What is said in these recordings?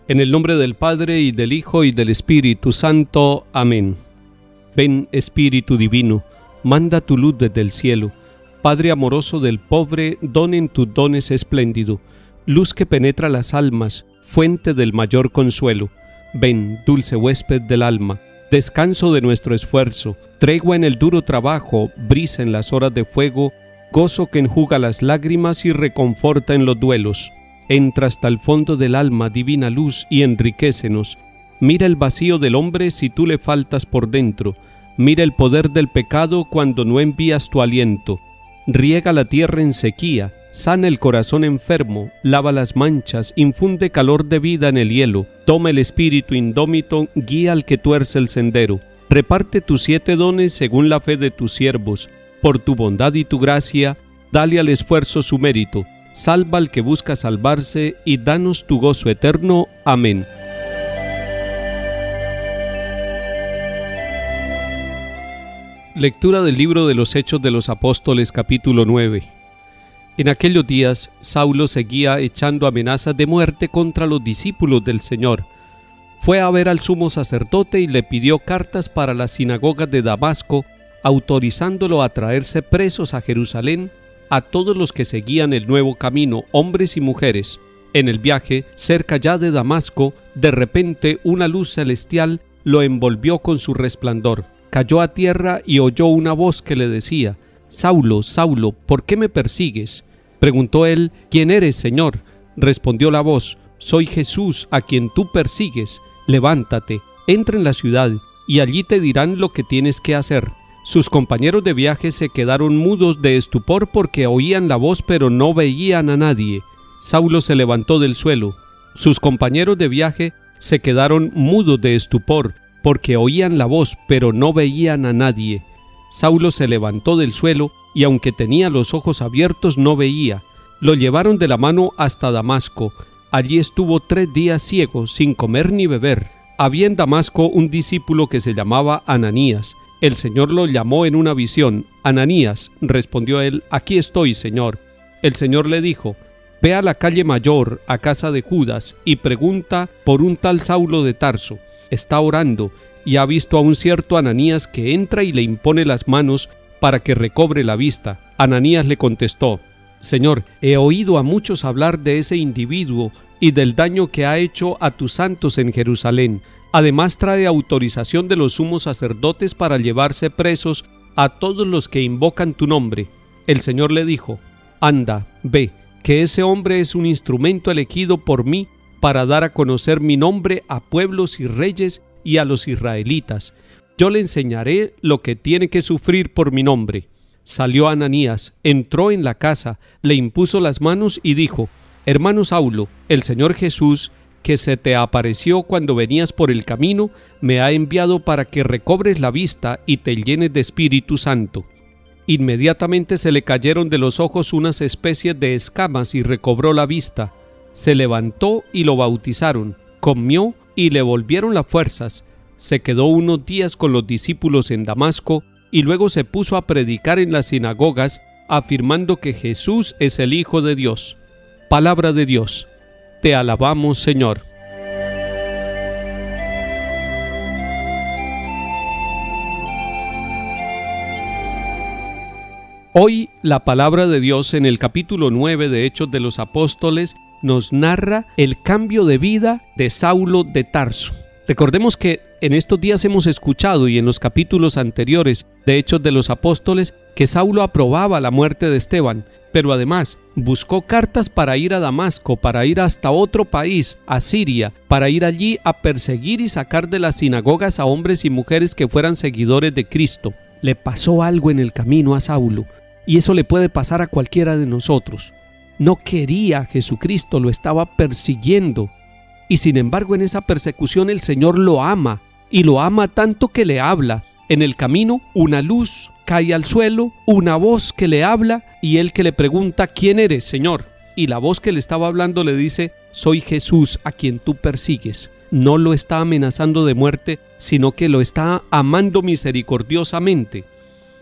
En el nombre del Padre, y del Hijo, y del Espíritu Santo. Amén. Ven, Espíritu Divino, manda tu luz desde el cielo. Padre amoroso del pobre, don en tus dones espléndido, luz que penetra las almas, fuente del mayor consuelo. Ven, dulce huésped del alma, descanso de nuestro esfuerzo, tregua en el duro trabajo, brisa en las horas de fuego, gozo que enjuga las lágrimas y reconforta en los duelos. Entra hasta el fondo del alma, divina luz, y enriquécenos. Mira el vacío del hombre si tú le faltas por dentro. Mira el poder del pecado cuando no envías tu aliento. Riega la tierra en sequía, sana el corazón enfermo, lava las manchas, infunde calor de vida en el hielo. Toma el espíritu indómito, guía al que tuerce el sendero. Reparte tus 7 dones según la fe de tus siervos. Por tu bondad y tu gracia, dale al esfuerzo su mérito. Salva al que busca salvarse y danos tu gozo eterno. Amén. Lectura del libro de los Hechos de los Apóstoles, capítulo 9. En aquellos días, Saulo seguía echando amenazas de muerte contra los discípulos del Señor. Fue a ver al sumo sacerdote y le pidió cartas para las sinagogas de Damasco, autorizándolo a traerse presos a Jerusalén a todos los que seguían el nuevo camino, hombres y mujeres. En el viaje, cerca ya de Damasco, de repente una luz celestial lo envolvió con su resplandor. Cayó a tierra y oyó una voz que le decía: «Saulo, Saulo, ¿por qué me persigues?». Preguntó él: «¿Quién eres, Señor?». Respondió la voz: «Soy Jesús, a quien tú persigues. Levántate, entra en la ciudad, y allí te dirán lo que tienes que hacer». Sus compañeros de viaje se quedaron mudos de estupor porque oían la voz pero no veían a nadie. Saulo se levantó del suelo. Sus compañeros de viaje se quedaron mudos de estupor porque oían la voz pero no veían a nadie. Saulo se levantó del suelo y aunque tenía los ojos abiertos no veía. Lo llevaron de la mano hasta Damasco. Allí estuvo 3 días ciego, sin comer ni beber. Había en Damasco un discípulo que se llamaba Ananías. El Señor lo llamó en una visión. «Ananías», respondió él, «aquí estoy, Señor». El Señor le dijo: «Ve a la calle mayor, a casa de Judas, y pregunta por un tal Saulo de Tarso. Está orando, y ha visto a un cierto Ananías que entra y le impone las manos para que recobre la vista». Ananías le contestó: «Señor, he oído a muchos hablar de ese individuo y del daño que ha hecho a tus santos en Jerusalén. Además trae autorización de los sumos sacerdotes para llevarse presos a todos los que invocan tu nombre». El Señor le dijo: «Anda, ve, que ese hombre es un instrumento elegido por mí para dar a conocer mi nombre a pueblos y reyes y a los israelitas. Yo le enseñaré lo que tiene que sufrir por mi nombre». Salió Ananías, entró en la casa, le impuso las manos y dijo: «Hermano Saulo, el Señor Jesús, que se te apareció cuando venías por el camino, me ha enviado para que recobres la vista y te llenes de Espíritu Santo». Inmediatamente se le cayeron de los ojos unas especies de escamas y recobró la vista. Se levantó y lo bautizaron, comió y le volvieron las fuerzas. Se quedó unos días con los discípulos en Damasco y luego se puso a predicar en las sinagogas, afirmando que Jesús es el Hijo de Dios. Palabra de Dios. Te alabamos, Señor. Hoy la palabra de Dios en el capítulo 9 de Hechos de los Apóstoles nos narra el cambio de vida de Saulo de Tarso. Recordemos que en estos días hemos escuchado y en los capítulos anteriores de Hechos de los Apóstoles que Saulo aprobaba la muerte de Esteban, pero además buscó cartas para ir a Damasco, para ir hasta otro país, a Siria, para ir allí a perseguir y sacar de las sinagogas a hombres y mujeres que fueran seguidores de Cristo. Le pasó algo en el camino a Saulo, y eso le puede pasar a cualquiera de nosotros. No quería a Jesucristo, lo estaba persiguiendo. Y sin embargo en esa persecución el Señor lo ama, y lo ama tanto que le habla. En el camino una luz cae al suelo, una voz que le habla y él que le pregunta: ¿quién eres, Señor? Y la voz que le estaba hablando le dice: soy Jesús a quien tú persigues. No lo está amenazando de muerte, sino que lo está amando misericordiosamente.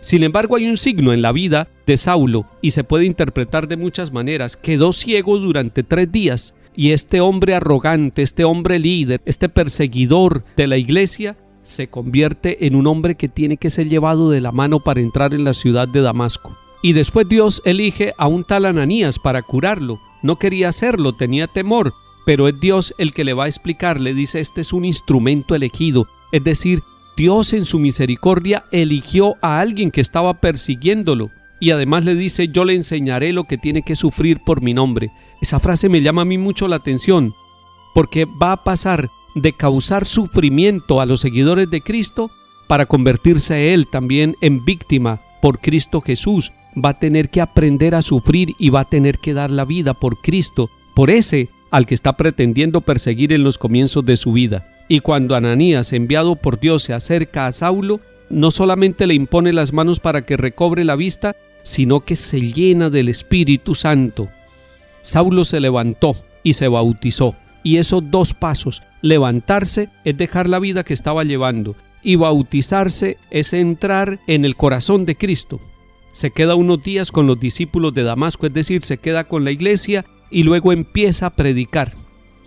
Sin embargo, hay un signo en la vida de Saulo y se puede interpretar de muchas maneras. Quedó ciego durante 3 días y este hombre arrogante, este hombre líder, este perseguidor de la iglesia se convierte en un hombre que tiene que ser llevado de la mano para entrar en la ciudad de Damasco. Y después Dios elige a un tal Ananías para curarlo. No quería hacerlo, tenía temor, pero es Dios el que le va a explicar. Le dice: este es un instrumento elegido, es decir, Dios en su misericordia eligió a alguien que estaba persiguiéndolo y además le dice: yo le enseñaré lo que tiene que sufrir por mi nombre. Esa frase me llama a mí mucho la atención, porque va a pasar de causar sufrimiento a los seguidores de Cristo para convertirse él también en víctima por Cristo Jesús. Va a tener que aprender a sufrir y va a tener que dar la vida por Cristo, por ese al que está pretendiendo perseguir en los comienzos de su vida. Y cuando Ananías, enviado por Dios, se acerca a Saulo, no solamente le impone las manos para que recobre la vista, sino que se llena del Espíritu Santo. Saulo se levantó y se bautizó. Y esos 2 pasos, levantarse es dejar la vida que estaba llevando, y bautizarse es entrar en el corazón de Cristo. Se queda unos días con los discípulos de Damasco, es decir, se queda con la iglesia y luego empieza a predicar.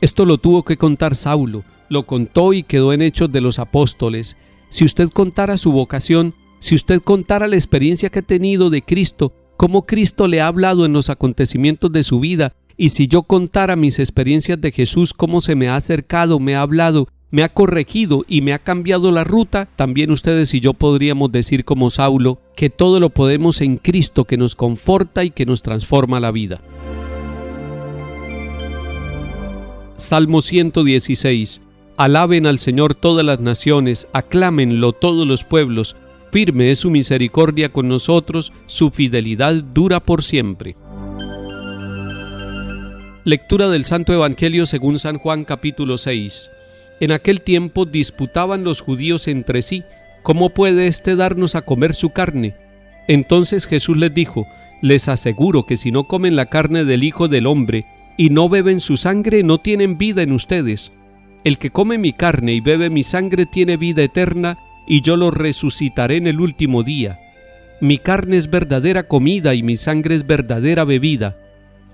Esto lo tuvo que contar Saulo. Lo contó y quedó en Hechos de los Apóstoles. Si usted contara su vocación, si usted contara la experiencia que ha tenido de Cristo, cómo Cristo le ha hablado en los acontecimientos de su vida, y si yo contara mis experiencias de Jesús, cómo se me ha acercado, me ha hablado, me ha corregido y me ha cambiado la ruta, también ustedes y yo podríamos decir como Saulo que todo lo podemos en Cristo, que nos conforta y que nos transforma la vida. Salmo 116. Alaben al Señor todas las naciones, aclámenlo todos los pueblos. Firme es su misericordia con nosotros, su fidelidad dura por siempre. Lectura del Santo Evangelio según San Juan, capítulo 6. En aquel tiempo disputaban los judíos entre sí: ¿cómo puede éste darnos a comer su carne? Entonces Jesús les dijo: les aseguro que si no comen la carne del Hijo del Hombre y no beben su sangre, no tienen vida en ustedes. El que come mi carne y bebe mi sangre tiene vida eterna, y yo lo resucitaré en el último día. Mi carne es verdadera comida y mi sangre es verdadera bebida.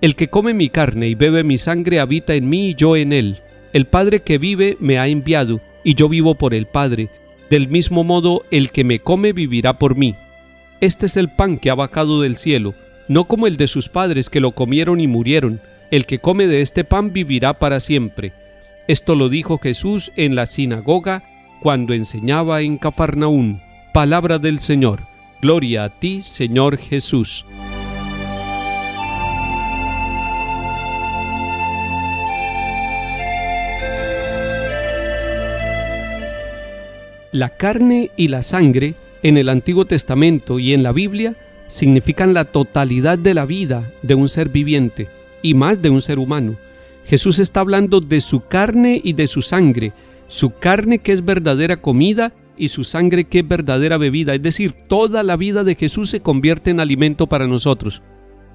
El que come mi carne y bebe mi sangre habita en mí y yo en él. El Padre que vive me ha enviado, y yo vivo por el Padre. Del mismo modo, el que me come vivirá por mí. Este es el pan que ha bajado del cielo, no como el de sus padres que lo comieron y murieron. El que come de este pan vivirá para siempre. Esto lo dijo Jesús en la sinagoga cuando enseñaba en Cafarnaún. Palabra del Señor. Gloria a ti, Señor Jesús. La carne y la sangre en el Antiguo Testamento y en la Biblia significan la totalidad de la vida de un ser viviente y más de un ser humano. Jesús está hablando de su carne y de su sangre, su carne que es verdadera comida y su sangre que es verdadera bebida, es decir, toda la vida de Jesús se convierte en alimento para nosotros.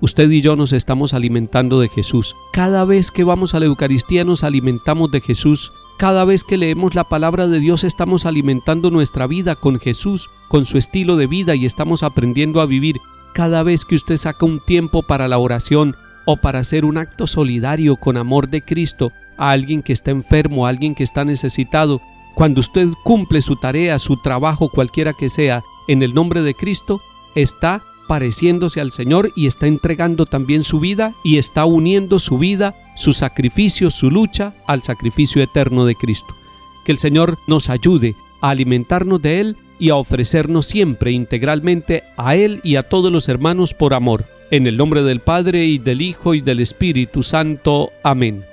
Usted y yo nos estamos alimentando de Jesús. Cada vez que vamos a la Eucaristía nos alimentamos de Jesús. Cada vez que leemos la palabra de Dios estamos alimentando nuestra vida con Jesús, con su estilo de vida, y estamos aprendiendo a vivir. Cada vez que usted saca un tiempo para la oración o para hacer un acto solidario con amor de Cristo a alguien que está enfermo, a alguien que está necesitado, cuando usted cumple su tarea, su trabajo, cualquiera que sea, en el nombre de Cristo, está pareciéndose al Señor y está entregando también su vida y está uniendo su vida, su sacrificio, su lucha al sacrificio eterno de Cristo. Que el Señor nos ayude a alimentarnos de Él y a ofrecernos siempre integralmente a Él y a todos los hermanos por amor. En el nombre del Padre y del Hijo y del Espíritu Santo. Amén.